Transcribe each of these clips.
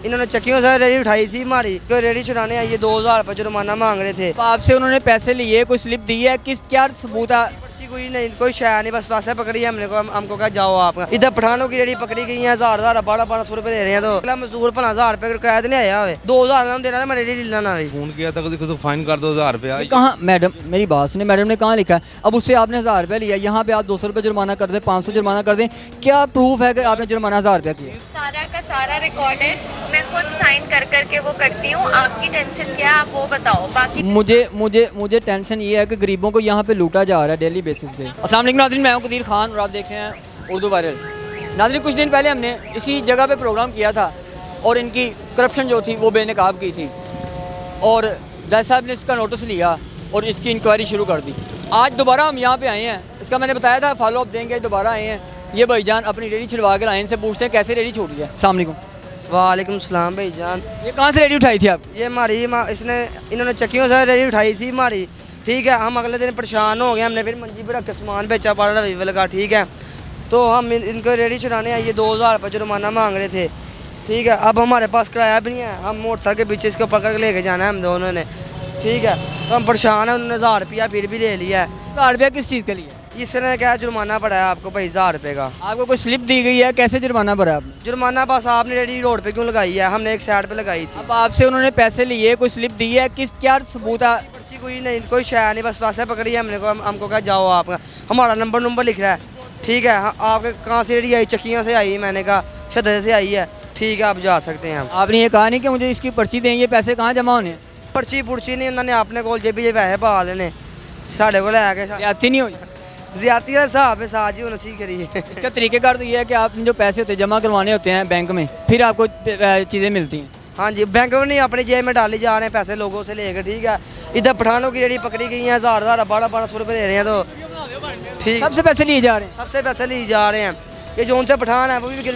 इन्होंने चक्कियों से रेडी उठाई थी हमारी, कोई रेडी चुराने आई है, 2000 रुपये जुर्माना मांग रहे थे। तो आपसे उन्होंने पैसे लिए, कोई स्लिप दी है, किस क्या सबूत है? पर्ची कोई नहीं, कोई शायद नहीं, बस पैसे पकड़ी है हमने को, हमको कहा जाओ आप। इधर पठानों की रेडी पकड़ी गई है, 1000 1200 रुपये ले रहे हैं। तो अगला मजदूर 1000 रुपये किराया नहीं आया हुए, 2000 नाम देना था, मैं रेडी लेना हुई। फोन किया था किसी को फाइन कर दो 1000 रुपया। कहाँ मैडम, मेरी बात सुनिए, मैडम ने कहाँ लिखा है? अब उससे आपने 1000 रुपये लिया, यहाँ पे आप 200 रुपये जुर्माना कर दें, 500 जुर्माना कर दें, क्या प्रूफ है कि आपने जुर्माना 1000 रुपया किया? सारा का सारा रिकॉर्ड है, मैं खुद साइन कर करके वो करती हूँ। आपकी टेंशन क्या है आप वो बताओ। बाकी मुझे टेंशन ये है कि गरीबों को यहाँ पे लूटा जा रहा है डेली बेसिस पे। अस्सलाम वालेकुम नाज़रीन, मैं हूं कदीर खान और आप देख रहे हैं उर्दू वायरल। नाज़रीन, कुछ दिन पहले हमने इसी जगह पे प्रोग्राम किया था और इनकी करप्शन जो थी वो बेनकाब की थी और जज साहब ने इसका नोटिस लिया और इसकी इंक्वायरी शुरू कर दी। आज दोबारा हम यहाँ पे आए हैं, इसका मैंने बताया था फॉलो अप देंगे, दोबारा आए हैं। ये भाईजान अपनी रेडी छिड़वा कर आए, इनसे पूछते हैं कैसे रेडी छूटी है। अस्सलाम वालेकुम। वालेकुम सलाम भाईजान। ये कहाँ से रेडी उठाई थी आप? ये हमारी इन्होंने चक्कियों से रेडी उठाई थी हमारी, ठीक है। हम अगले दिन परेशान हो गए, हमने फिर मंजी पे रख के सामान बेचा, पड़ा रवि लगा, ठीक है। तो हम इनको रेडी चुराने आई, ये 2000 रुपये जुर्माना मांग रहे थे, ठीक है। अब हमारे पास किराया भी नहीं है, हम मोटरसाइकिल के पीछे इसको पकड़ के लेके जाना है हम दोनों ने, ठीक है। तो हम परेशान हैं, उन्होंने 1000 रुपया फिर भी ले लिया है। 1000 रुपया किस चीज़ के लिए? इसने क्या जुर्माना पड़ा है आपको भाई 1000 रुपये का। आपको कोई स्लिप दी गई है? कैसे जुर्माना भरा आपने? जुर्माना बस आपने रेडी रोड पे क्यों लगाई है, हमने एक साइड पे लगाई थी। अब आपसे उन्होंने पैसे लिए, कोई स्लिप दी है, किस क्या सबूत है? पर्ची कोई नहीं, कोई शायद नहीं, बस पैसे पकड़ी है हमने को, हमको कहा जाओ आप। हमारा नंबर लिख रहा है, ठीक है। आपके कहाँ से रेडी आई? चक्कियों से आई, मैंने कहा शदर से आई है, ठीक है, आप जा सकते हैं। आपने ये कहा नहीं कि मुझे इसकी पर्ची दें, ये पैसे कहाँ जमा होने? पर्ची पुर्ची नहीं, उन्होंने अपने कोल जेबी पैसे पा लेने, साढ़े को लैके ज्यादती नहीं हुई? ज्यादा हिसाब है साज ही होना चाहिए करिए। इसका तरीकेकार तो ये है कि आपने जो पैसे होते हैं जमा करवाने होते हैं बैंक में, फिर आपको चीज़ें मिलती हैं। हाँ जी, बैंक में नहीं, अपनी जेब में डाले जा रहे हैं पैसे लोगों से लेकर, ठीक है। इधर पठानों की रेडी पकड़ी गई है, 1000 1200 रुपये ले रहे हैं। तो ठीक, सबसे पैसे लिए जा रहे हैं? सबसे पैसे लिए जा रहे हैं। ये जो उनसे पठान है वो भी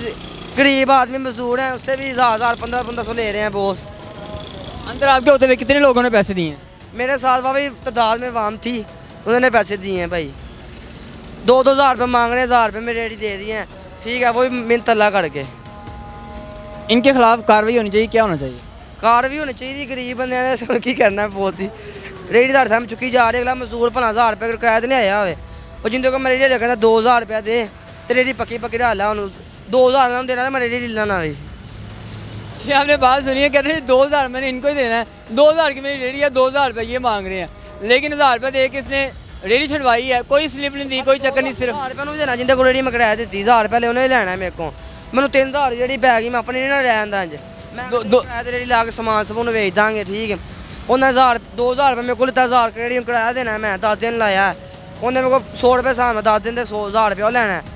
गरीब आदमी मजदूर हैं, उससे भी 1000 1500 ले रहे हैं बॉस। अंदर आपके होते हुए कितने लोगों ने पैसे दिए हैं? मेरे साथ भाई तादाद में वाम थी, उन्होंने पैसे दिए हैं भाई, 2-2000 रुपये मांग रहे हैं, 1000 रुपये में रेडी दे दिए हैं, ठीक है। वो भी मिन्नत अल्लाह करके। इनके खिलाफ कार्रवाई होनी चाहिए, क्या होना चाहिए? कार भी होनी चाहिए, गरीब बंदे ने की करना है बहुत ही। रेडी दार साहब चुकी जा रही है, अगला मजदूर 1000 रुपये किराया तो नहीं आया हुए, और जिंदे को मैं रेडी रखा 2000 रुपया दे, तो रेडी पक्की डाला उन्होंने, 2000 नाम देना था, मैं रेडी लेना हुई। जी आपने बात सुनी है, कहते हैं 2000 मैंने इनको ही देना है, 2000 की मेरी रेडी है, 2000 रुपये ये मांग रहे हैं, लेकिन 1000 रुपये दे के इसने रेडी छुड़वाई है, कोई स्लिप नहीं दी, कोई चक्कर नहीं, सिर्फ 1000 रुपये देना जिंदे को रेडी मैं किराया दी, 1000 रुपये उन्हें लेना है मेरे को, मैंने 3000 रेडी पै गई, मैं अपनी नहीं रहता इंज, मैं किराया रेडी ला के सामान समून बेच देंगे, ठीक है। उन्हें 2000 रुपये मेरे को लिता, 1000 रेडी किराया देना है, मैं 10 दिन लाया है, उन्हें मेरे को 100 रुपये साल में 10 दिन से 1000 रुपये लेना है।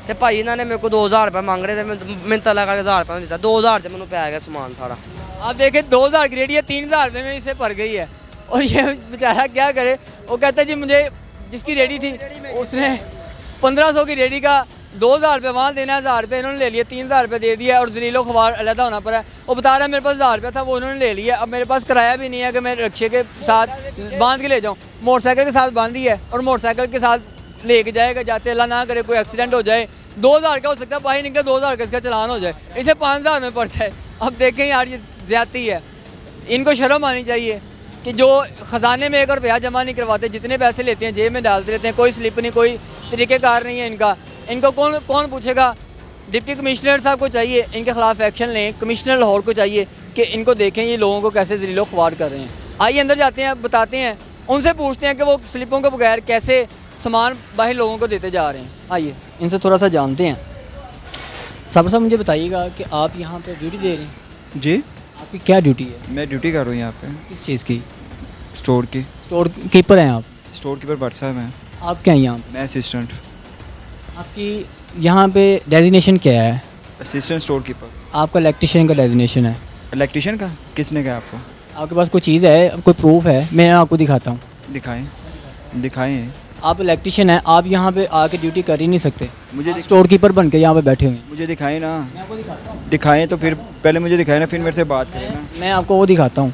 तो भाई इन्होंने मेरे को 2000 रुपये मांग रहे थे, मिन्नत लगा करके 1000 रुपये दिता, 2000 से मैंने पै गया सामान सारा। आप देखें 2000 की रेडी है, 3000 रुपये में इसे भर गई है, और ये बेचारा क्या करे। वो कहता है जी मुझे जिसकी रेडी थी उसने 1500 की रेडी का 2000 रुपये वहाँ देना है, 1000 रुपये इन्होंने ले लिया, 3000 रुपये दे दिया और जलीलो खबार अलहदा होना पड़ा है। वो बता रहा है मेरे पास 1000 रुपया था, वो उन्होंने ले लिया। अब मेरे पास किराया भी नहीं है कि मैं रिक्शे के साथ बांध के ले जाऊँ, मोटरसाइकिल के साथ बांधी है और मोटरसाइकिल के साथ लेके जाएगा, जाते अल्लाह ना करे कोई एक्सीडेंट हो जाए, 2000 का हो सकता है, बाहर निकले 2000 का इसका चलान हो जाए, इसे 5000 में पड़ जाए। अब देखें यार ये ज्यादती है, इनको शर्म आनी चाहिए कि जो ख़जाने में 1 रुपया जमा नहीं करवाते, जितने पैसे लेते हैं जेब में डालते रहते हैं, कोई स्लिप नहीं, कोई तरीक़ेकार नहीं है इनका। इनको कौन पूछेगा? डिप्टी कमिश्नर साहब को चाहिए इनके खिलाफ एक्शन लें, कमिश्नर लाहौर को चाहिए कि इनको देखें ये लोगों को कैसे जलीलो ख्वार कर रहे हैं। आइए अंदर जाते हैं, बताते हैं, उनसे पूछते हैं कि वो स्लिपों के बगैर कैसे सामान बाहर लोगों को देते जा रहे हैं। आइए इनसे थोड़ा सा जानते हैं। साहब मुझे बताइएगा कि आप यहाँ पे ड्यूटी दे रहे हैं जी? आपकी क्या ड्यूटी है? मैं ड्यूटी कर रहा हूँ यहाँ पे, किस चीज़ की? स्टोर की। स्टोर कीपर हैं आप? स्टोर कीपर भट्ट साहब हैं। आप क्या हैं यहाँ पे? मैं असिस्टेंट। आपकी यहाँ पे डेजिग्नेशन क्या है? Assistant store keeper. आपका इलेक्ट्रिशियन का डेजिग्नेशन है? इलेक्ट्रिशियन का किसने कहा आपको? आपके पास कोई चीज़ है, कोई प्रूफ है? मैं आपको दिखाता हूँ। दिखाएं। आप इलेक्ट्रिशियन हैं, आप यहाँ पे आके ड्यूटी कर ही नहीं सकते, मुझे स्टोर कीपर बन के यहाँ पे बैठे हुए हैं। मुझे दिखाएं ना। मैं आपको दिखाता हूँ। दिखाएं तो फिर पहले मुझे दिखाएं ना, फिर मेरे से बात करें ना। मैं आपको वो दिखाता हूँ,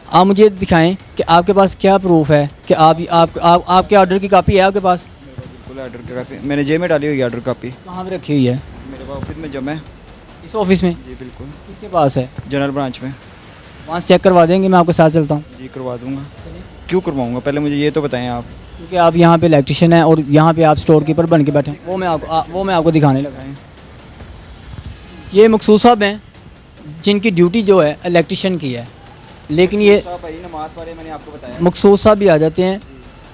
आप मुझे दिखाएं कि आपके पास क्या प्रूफ है कि आपके ऑर्डर की कापी है आपके पास? बिल्कुल ऑर्डर की कापी मैंने जेब में डाली हुई, ऑर्डर कापी कहाँ पे रखी हुई है? मेरे पास ऑफिस में जमा है। इस ऑफिस में जी बिल्कुल, किसके पास है? जनरल ब्रांच में। वहाँ से चेक करवा देंगे, मैं आपके साथ चलता हूँ। जी करवा दूंगा। क्यों करवाऊंगा, पहले मुझे ये तो बताएं आप। क्योंकि आप यहाँ पे इलेक्ट्रिशियन हैं और यहाँ पे आप स्टोर कीपर बन के बैठे हैं। वो मैं आपको दिखाने लगा। ये मकसूद साहब हैं जिनकी ड्यूटी जो है इलेक्ट्रिशियन की है, लेकिन ये नमाज पढ़े, मैंने आपको बताया। मकसूद साहब भी आ जाते हैं।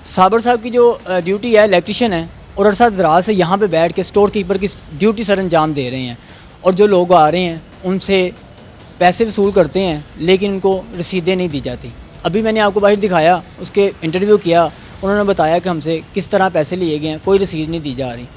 साबर साहब की जो ड्यूटी है इलेक्ट्रिशियन है और अरसा दराज से यहाँ पे बैठ के स्टोर कीपर की ड्यूटी सर अंजाम दे रहे हैं, और जो लोग आ रहे हैं उनसे पैसे वसूल करते हैं, लेकिन उनको रसीदें नहीं दी जाती। अभी मैंने आपको बाहर दिखाया, उसके इंटरव्यू किया, उन्होंने बताया कि हमसे किस तरह पैसे लिए गए हैं, कोई रसीद नहीं दी जा रही।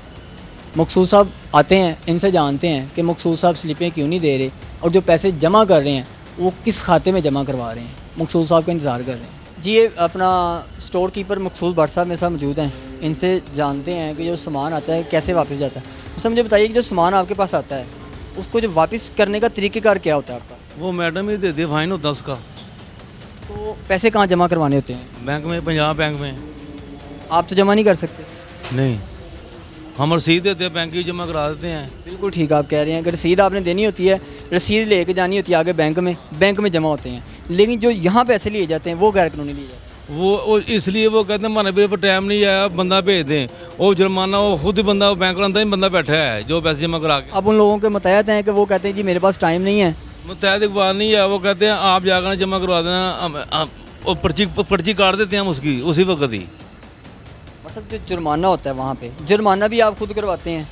मकसूद साहब आते हैं, इनसे जानते हैं कि मकसूद साहब स्लिपें क्यों नहीं दे रहे और जो पैसे जमा कर रहे हैं वो किस खाते में जमा करवा रहे हैं। मकसूद साहब का इंतज़ार कर रहे हैं। जी ये अपना स्टोर कीपर मकसूद भट्ट साहब मेरे साथ मौजूद हैं, इनसे जानते हैं कि जो सामान आता है कैसे वापस जाता है। उससे मुझे बताइए कि जो सामान आपके पास आता है उसको जो वापस करने का तरीक़ेकार क्या होता है आपका? वो मैडम ही देती है, फाइन होता है उसका। तो पैसे कहाँ जमा करवाने होते हैं? बैंक में, पंजाब बैंक में। आप तो जमा नहीं कर सकते। नहीं, हम रसीद देते हैं, बैंक की जमा करा देते हैं। बिल्कुल ठीक आप कह रहे हैं कि रसीद आपने देनी होती है, रसीद लेके जानी होती है आगे बैंक में जमा होते हैं, लेकिन जो यहाँ पैसे लिए जाते हैं वो गैर कानूनी लिए जाते हैं। वो इसलिए वो कहते हैं हमारे पे टाइम नहीं आया, बंदा भेज दें। वो जुर्माना वो खुद ही बंदा, बैंक के अंदर ही बंदा बैठा है जो पैसे जमा करा के। अब उन लोगों के मुतहद हैं कि वो कहते हैं जी मेरे पास टाइम नहीं है। मुतहद अखबार नहीं है, वो कहते हैं आप जाकर जमा करवा देना, वो पर्ची काट देते हैं हम उसकी उसी वक्त ही। मतलब जो जुर्माना होता है वहाँ पे, जुर्माना भी आप खुद करवाते हैं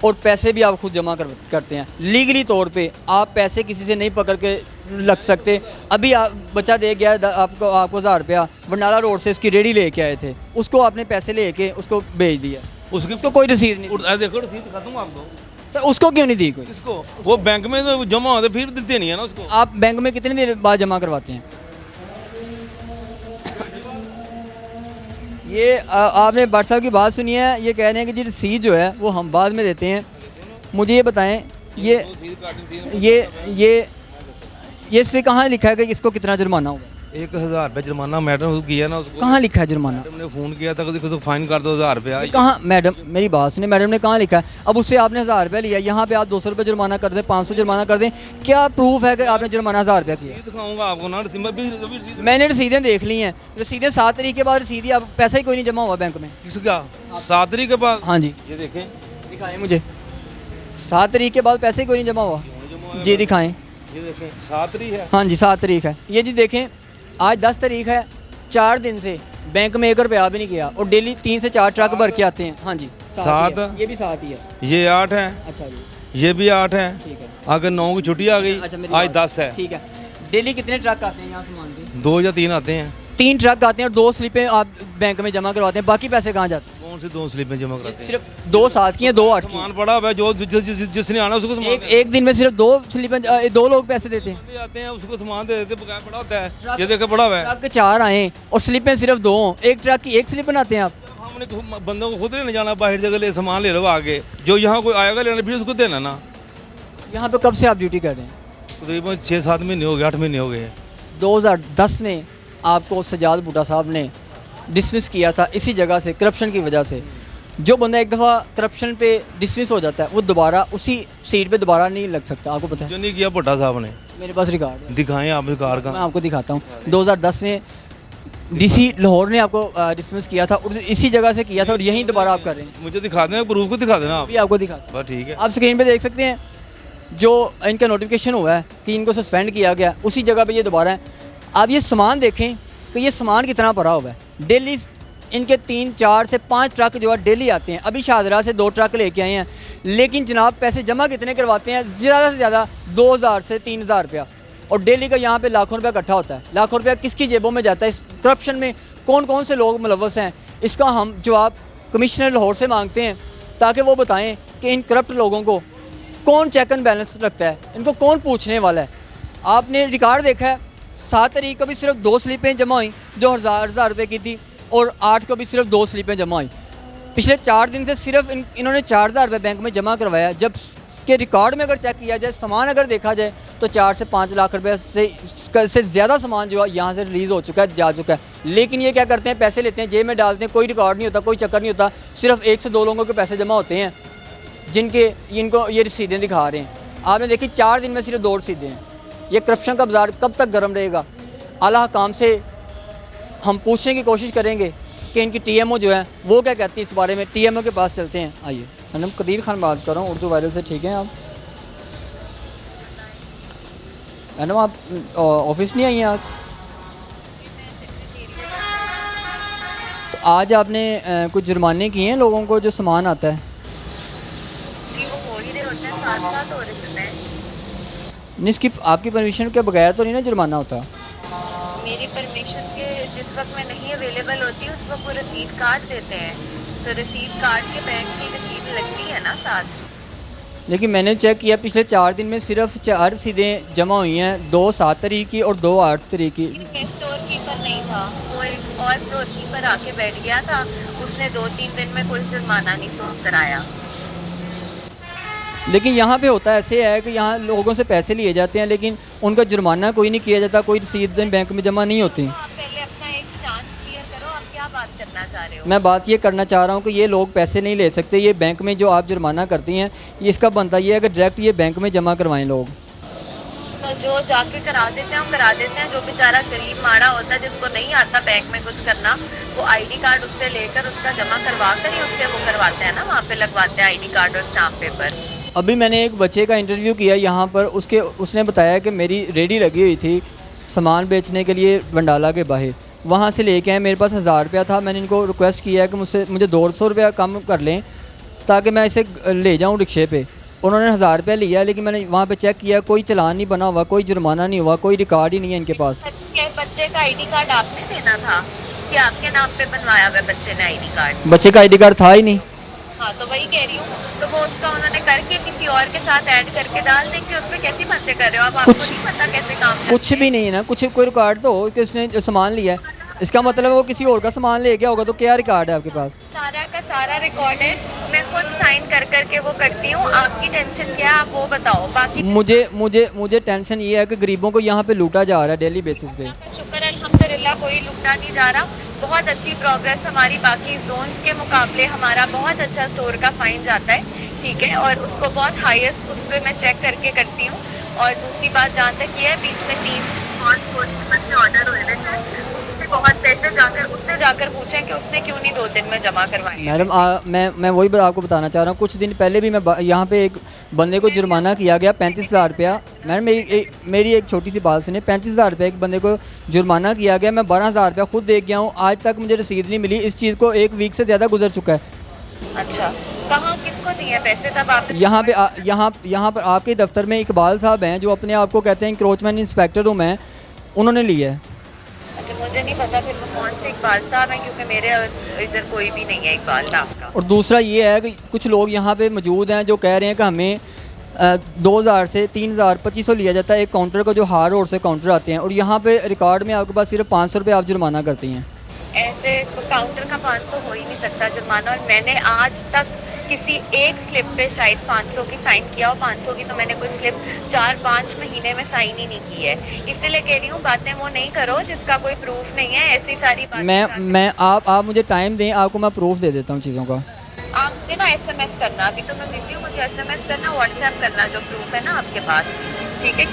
और पैसे भी आप खुद जमा करते हैं। लीगली तौर पे आप पैसे किसी से नहीं पकड़ के लग सकते। अभी आप बच्चा दे गया आपको 1000 रुपया, बरनाला रोड से उसकी रेडी लेके आए थे, उसको आपने पैसे लेके उसको भेज दिया, उसको कोई रसीद नहीं। देखो रसीद दिखा दूँगा आपको। सर उसको क्यों नहीं दी कोई? इसको वो बैंक में तो जमा होते फिर देते नहीं है ना उसको। आप बैंक में कितनी देर बाद जमा करवाते हैं? ये आपने भट्ट साहब की बात सुनी है, ये कह रहे हैं कि जी रसीद जो है वो हम बाद में देते हैं। मुझे ये बताएं, ये इस पर कहाँ लिखा है कि इसको कितना जुर्माना होगा? 1000 रुपये जुर्माना मैडम को किया ना उसको। कहाँ लिखा है जुर्माना? मैडम ने फ़ोन किया था कि उसको फाइन कर दो 1000 रुपया। कहाँ मैडम, मेरी बात सुने, मैडम ने कहाँ लिखा है? अब उससे आपने 1000 रुपया लिया, यहाँ पे आप 200 रुपये जुर्माना कर दें, 500 जुर्माना कर दें, क्या प्रूफ है कि आपने जुर्माना 1000 रुपया किया? दिखाऊंगा आपको ना मैंने रसीदें देख ली हैं, रसीदें 7 तारीख के बाद रसीद, आप पैसा ही कोई नहीं जमा हुआ बैंक में। किसका? 7 तारीख के बाद? हाँ जी ये देखें, दिखाएं मुझे। 7 तारीख के बाद पैसे ही कोई नहीं जमा हुआ जी, दिखाएं। ये देखें 7 तारीख है। हाँ जी 7 तारीख है ये जी, देखें आज 10 तारीख है, 4 दिन से बैंक में 1 रुपया भी नहीं किया और डेली 3 से 4 ट्रक भर के आते हैं। हाँ जी 7, ये भी 7 ही है। ये 8 है। अच्छा जी ये भी 8 है। ठीक है। अगर 9 की छुट्टी आ गई, अच्छा, मेरी आज बात- 10 है। ठीक है। डेली कितने ट्रक आते हैं यहाँ सामान के? 2 या 3 आते हैं। 3 ट्रक आते हैं और 2 स्लिपें आप बैंक में जमा करवाते हैं, बाकी पैसे कहाँ जाते हैं? कौन सी 2 स्लिपें जमा कराते हैं? सिर्फ 2 7 की हैं, 2 8 की। सामान पड़ा हुआ है, जो जिसने आना उसको सामान एक दिन में सिर्फ 2 स्लिपें 2 लोग पैसे देते हैं। दे आते हैं, उसको सामान दे देते, बकाया पड़ा होता है। ये देखो पड़ा हुआ है। ट्रक 4 आए और स्लिपें सिर्फ 2 हों, एक ट्रक की 1 स्लिप बनाते हैं आप। हमने बंदों को खुद लेने जाना, बाहर जगह ले सामान ले लो आगे, जो यहाँ कोई आएगा लेना फिर उसको देना ना। यहाँ पे कब से आप ड्यूटी कर रहे हैं? तकरीबन 6-7 महीने हो गए, 8 महीने हो गए। 2010 में आपको सजाद बूटा साहब ने डिसमिस किया था इसी जगह से, करप्शन की वजह से। जो बंदा एक दफ़ा करप्शन पे डिसमिस हो जाता है वो दोबारा उसी सीट पे दोबारा नहीं लग सकता, आपको पता है? जो नहीं किया भट्टा साहब ने। मेरे पास रिकॉर्ड है, दिखाएं आप रिकॉर्ड मैं का। आपको दिखाता हूँ। 2010 में डीसी लाहौर ने आपको डिसमिस किया था और इसी जगह से किया था और यहीं दोबारा आप कर रहे हैं। मुझे दिखा देना, प्रूफ को दिखा देना आप। अभी आपको दिखाता हूँ, बस ठीक है। आप स्क्रीन पे देख सकते हैं जो इनका नोटिफिकेशन हुआ है कि इनको सस्पेंड किया गया, उसी जगह पे ये दोबारा है। आप ये सामान देखें कि ये सामान कितना भरा हुआ है। डेली इनके 3 4 से 5 ट्रक जो है डेली आते हैं। अभी शाहदरा से 2 ट्रक लेके आए हैं, लेकिन जनाब पैसे जमा कितने करवाते हैं? ज़्यादा से ज़्यादा 2000 से 3000 रुपया, और डेली का यहाँ पे लाखों रुपया इकट्ठा होता है। लाखों रुपया किसकी जेबों में जाता है? इस करप्शन में कौन कौन से लोग मुलव्वस हैं, इसका हम जवाब कमिश्नर लाहौर से मांगते हैं, ताकि वो बताएं कि इन करप्ट लोगों को कौन चेक एंड बैलेंस रखता है, इनको कौन पूछने वाला है। आपने रिकॉर्ड देखा है, 7 तारीख को भी सिर्फ 2 स्लिपें जमा हुई जो 1000 रुपये की थी, और 8 को भी सिर्फ 2 स्लिपें जमा हुई। पिछले 4 दिन से सिर्फ इन्होंने 4000 रुपये बैंक में जमा करवाया। जब के रिकॉर्ड में अगर चेक किया जाए, सामान अगर देखा जाए, तो 4 से 5 लाख रुपए से ज़्यादा सामान जो है यहाँ से रिलीज़ हो चुका है, जा चुका है। लेकिन ये क्या करते हैं, पैसे लेते हैं, जेब में डालते हैं, कोई रिकॉर्ड नहीं होता, कोई चक्कर नहीं होता। सिर्फ 1 से 2 लोगों के पैसे जमा होते हैं जिनके इनको ये रसीदें दिखा रहे हैं। आपने देखी 4 दिन में सिर्फ 2 रसीदें हैं। ये करप्शन का बाजार कब तक गर्म रहेगा? आला हुकाम से हम पूछने की कोशिश करेंगे कि इनकी टीएमओ जो है वो क्या कहती है इस बारे में। टीएमओ के पास चलते हैं। आइए, मैडम कदीर खान बात कर रहा हूँ उर्दू वायरल से। ठीक है आप मैडम, आप ऑफिस नहीं आई हैं आज? तो आज आपने कुछ जुर्माने किए हैं लोगों को जो सामान आता है? जी वो हो ही रहे होते हैं, साथ साथ हो रहे होते हैं। नहीं, इसकी आपकी परमिशन के बगैर तो नहीं ना जुर्माना होता? मेरी परमिशन के जिस वक्त मैं नहीं अवेलेबल होती उस वक्त वो रसीद काट देते हैं, तो रसीद काट के बैंक की रसीद लगती है ना साथ। लेकिन मैंने चेक किया पिछले 4 दिन में सिर्फ 4 रसीदें जमा हुई हैं, 2 7 तारीख की और 2 8 तारीख की। स्टोर कीपर नहीं था, वो एक और स्टोर कीपर आके बैठ गया था, उसने 2-3 दिन में कोई जुर्माना नहीं सूद कराया। लेकिन यहाँ पे होता ऐसे है कि यहाँ लोगों से पैसे लिए जाते हैं लेकिन उनका जुर्माना कोई नहीं किया जाता, कोई रसीदें बैंक में जमा नहीं होती। आप पहले अपना एक चांस क्लियर करो, आप क्या बात करना चाह रहे हो? मैं बात ये करना चाह रहा हूँ कि ये लोग पैसे नहीं ले सकते, ये बैंक में जो आप जुर्माना करती हैं ये इसका बनता ये है कि डायरेक्ट ये बैंक में जमा करवाएं लोग। तो जो जाके करा देते हैं वो करा देते हैं, जो बेचारा गरीब माड़ा होता है जिसको नहीं आता बैंक में कुछ करना, वो आईडी कार्ड उससे लेकर उसका जमा करवा कर ही उससे वो करवाते हैं ना, वहाँ पे लगवाते हैं आईडी कार्ड और स्टाम्प पेपर। अभी मैंने एक बच्चे का इंटरव्यू किया यहाँ पर, उसने बताया कि मेरी रेडी लगी हुई थी सामान बेचने के लिए वंडाला के बाहर, वहाँ से लेके आए, मेरे पास 1000 रुपया था। मैंने इनको रिक्वेस्ट किया है कि मुझे 200 रुपया कम कर लें ताकि मैं इसे ले जाऊँ रिक्शे पे। उन्होंने 1000 रुपया लिया, लेकिन मैंने वहाँ पे चेक किया कोई चालान नहीं बना हुआ, कोई जुर्माना नहीं हुआ, कोई रिकॉर्ड ही नहीं है इनके पास। बच्चे का आईडी कार्ड आपने देना था कि आपके नाम पे बनवाया हुआ बच्चे ने आईडी कार्ड? बच्चे का आईडी कार्ड था ही नहीं। हाँ तो वही कह रही हूँ, तो वो उसका उन्होंने करके किसी और के साथ ऐड करके डाल देंगे, उसमें कैसी बातें कर रहे हो आप? आपको नहीं पता कैसे काम कुछ भी नहीं है ना, कुछ कोई रिकॉर्ड तो हो कि उसने जो सामान लिया है, इसका मतलब है वो किसी और का सामान ले गया होगा, तो क्या रिकॉर्ड है आपके पास? सारा का सारा रिकॉर्ड है, मैं खुद साइन कर करके वो करती हूँ। आपकी टेंशन क्या है आप वो बताओ। बाकी मुझे टेंशन ये है कि गरीबों को यहाँ पे लूटा जा रहा है डेली बेसिस पे। शुक्र अल्हम्दुलिल्लाह कोई लूटा नहीं जा रहा, बहुत अच्छी प्रोग्रेस हमारी बाकी जोन्स के मुकाबले, हमारा बहुत अच्छा स्टोर का फाइन जाता है, ठीक है, और उसको बहुत हाईएस्ट उस पर मैं चेक करके करती हूँ। और दूसरी बात जहाँ तक ये है, बीच में 3 ऑर्डर हुए थे, उससे बहुत पैसे जाकर उससे जाकर पूछें कि उसने क्यों नहीं 2 दिन में जमा करवाए। मैडम मैं वही आपको बताना चाह रहा हूँ, कुछ दिन पहले भी मैं यहाँ पे एक बंदे को जुर्माना किया गया 35,000 रुपया। मैडम मेरी एक छोटी सी बात सुनिए, 35,000 रुपये एक बंदे को जुर्माना किया गया, मैं 12,000 रुपया खुद दे गया हूँ, आज तक मुझे रसीद नहीं मिली। इस चीज़ को 1 वीक से ज़्यादा गुजर चुका है। अच्छा, कहाँ किसको दिए पैसे तब आप? यहाँ पर आपके दफ्तर में इकबाल साहब हैं जो अपने आप को कहते हैं इंक्रोचमेंट इंस्पेक्टर हूँ मैं, उन्होंने लिया है। अच्छा, मुझे नहीं पता फिर वो कौन से इकबाल साहब हैं, क्योंकि मेरे इधर कोई भी नहीं है इकबाल साहब का। और दूसरा ये है कि कुछ लोग यहाँ पे मौजूद हैं जो कह रहे हैं कि हमें 2000 से 3000 2500 लिया जाता है एक काउंटर को, जो हार रोड से काउंटर आते हैं, और यहाँ पे रिकॉर्ड में आपके पास सिर्फ 500 रुपये आप जुर्माना करती हैं। ऐसे काउंटर का 500 हो ही नहीं सकता जुर्माना, और मैंने आज तक किसी एक स्लिप पे शायद 500 की साइन किया, और 500 की तो मैंने कोई स्लिप 4-5 महीने में साइन ही नहीं की है। इसलिए कह रही हूँ बातें वो नहीं करो जिसका कोई प्रूफ नहीं है, ऐसी सारी बातें। आप मुझे टाइम दें, आपको मैं प्रूफ दे देता हूँ चीज़ों का। आप मुझे ना SMS करना, अभी तो मैं बिजी हूँ, मुझे SMS करना, व्हाट्सएप करना जो प्रूफ है ना आपके पास, ठीक है?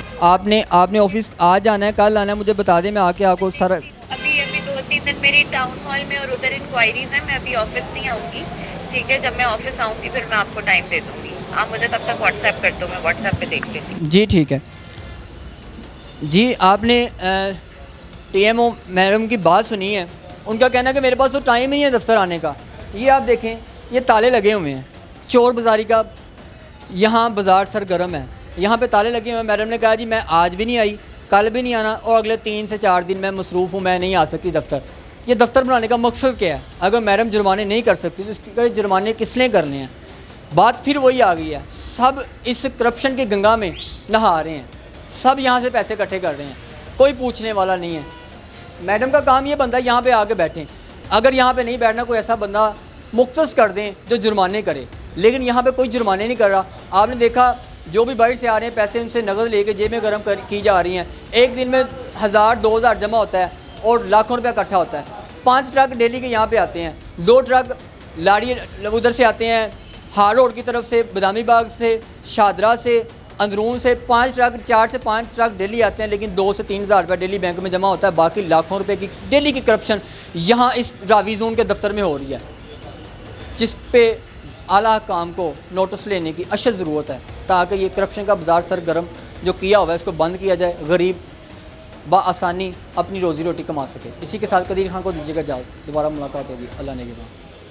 आपने ऑफिस आज जाना है, कल आना है, मुझे बता दें, मैं आके आपको सारा। अभी 2-3 दिन मेरी टाउन हॉल में और उधर इंक्वायरीज है, मैं अभी ऑफिस नहीं आऊँगी, ठीक है? जब मैं ऑफिस आऊँगी फिर मैं आपको टाइम दे दूँगी, आप मुझे तब तक व्हाट्सएप कर दो, मैं व्हाट्सएप पे देख लेती हूँ। जी ठीक है जी। आपने TMO मैडम की बात सुनी है, उनका कहना है कि मेरे पास तो टाइम ही नहीं है दफ्तर आने का। ये आप देखें, ये ताले लगे हुए हैं, चोर बाज़ारी का यहाँ बाज़ार सरगर्म है, यहाँ पे ताले लगे हुए हैं। मैडम ने कहा जी मैं आज भी नहीं आई, कल भी नहीं आना, और अगले 3 से 4 दिन मैं मसरूफ़ हूँ, मैं नहीं आ सकती दफ्तर। ये दफ्तर बनाने का मकसद क्या है? अगर मैडम जुर्माने नहीं कर सकती तो इसके जुर्माने किसने करने हैं? बात फिर वही आ गई है, सब इस करप्शन की गंगा में नहा रहे हैं, सब यहाँ से पैसे इकट्ठे कर रहे हैं, कोई पूछने वाला नहीं है। मैडम का काम ये बनता है यहाँ पे आके बैठें, अगर यहाँ पे नहीं बैठना कोई ऐसा बंदा मुख्तस कर दें जो जुर्माने करे, लेकिन यहाँ पे कोई जुर्माने नहीं कर रहा। आपने देखा जो भी बाहर से आ रहे हैं पैसे उनसे नकद लेके जेब में गर्म की जा रही हैं, एक दिन में 1000-2000 जमा होता है और लाखों रुपया इकट्ठा होता है। 5 ट्रक डेली के यहाँ पे आते हैं, 2 ट्रक लाड़ी उधर से आते हैं, हार रोड की तरफ से, बदामी बाग से, शादरा से, अंदरून से 5 ट्रक 4 से 5 ट्रक डेली आते हैं, लेकिन 2 से 3 हज़ार रुपये डेली बैंक में जमा होता है। बाकी लाखों रुपए की डेली की करप्शन यहाँ इस रावी जोन के दफ्तर में हो रही है, जिस पे आला काम को नोटिस लेने की अशद ज़रूरत है, ताकि ये करप्शन का बाजार सरगर्म जो किया हुआ है इसको बंद किया जाए, गरीब बआसानी अपनी रोज़ी रोटी कमा सके। इसी के साथ कदीर खान को दीजिएगा इजाज़त, दोबारा मुलाकात होगी अल्लाह ने के बाद।